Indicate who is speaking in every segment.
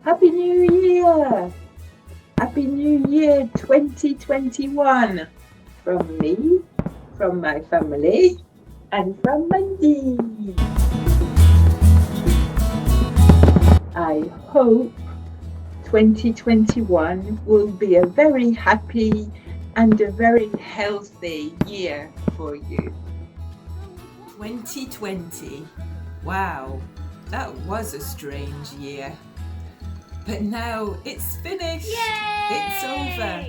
Speaker 1: Happy New Year! Happy New Year 2021 from me, from my family, and from Mandy. I hope 2021 will be a very happy and a very healthy year for you.
Speaker 2: 2020. Wow, that was a strange year. But now it's finished.
Speaker 3: Yay!
Speaker 2: It's over.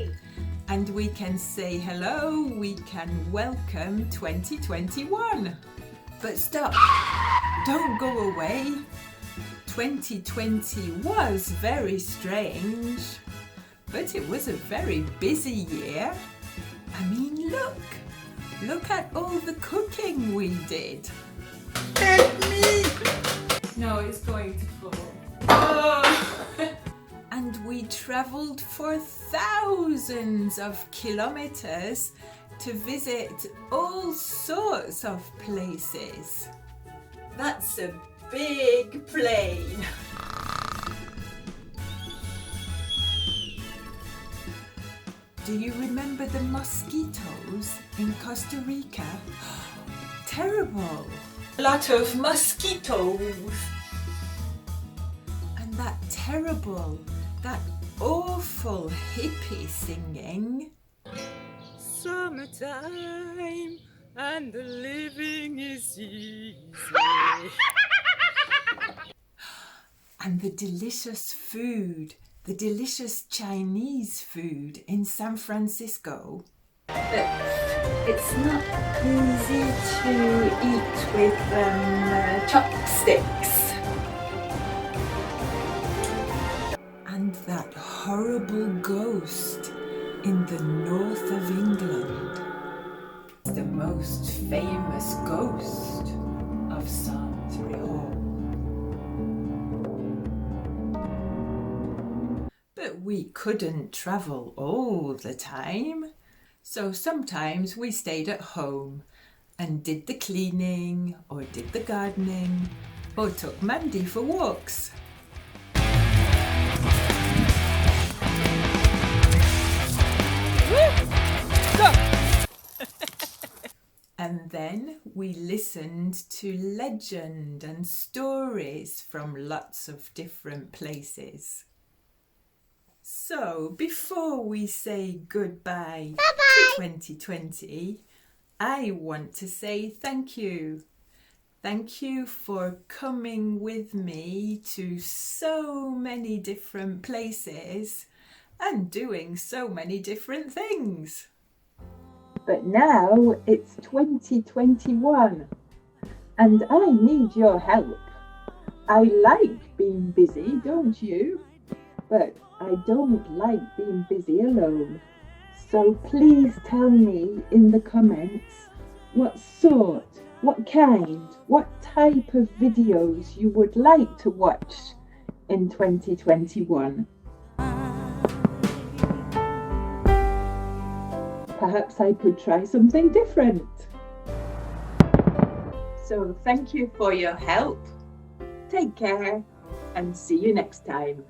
Speaker 2: And we can say hello, we can welcome 2021. But stop, don't go away. 2020 was very strange, but it was a very busy year. I mean, look at all the cooking we did.
Speaker 1: Help me!
Speaker 2: No, it's going to fall. Oh. And we travelled for thousands of kilometres to visit all sorts of places. That's a big plane. Do you remember the mosquitoes in Costa Rica? Terrible. A lot of mosquitoes. And that terrible, that awful hippie singing.
Speaker 4: Summertime and the living is easy.
Speaker 2: And the delicious food, the delicious Chinese food in San Francisco. It's not easy to eat with chopsticks. And that horrible ghost in the north of England. The most famous ghost of Saint-Tréhol. But we couldn't travel all the time. So sometimes we stayed at home and did the cleaning or did the gardening or took Mandy for walks. And then we listened to legend and stories from lots of different places. So before we say goodbye to 2020, I want to say thank you. Thank you for coming with me to so many different places and doing so many different things.
Speaker 1: But now it's 2021 and I need your help. I like being busy, don't you? But I don't like being busy alone. So please tell me in the comments what sort, what kind, what type of videos you would like to watch in 2021. Perhaps I could try something different. So thank you for your help. Take care and see you next time.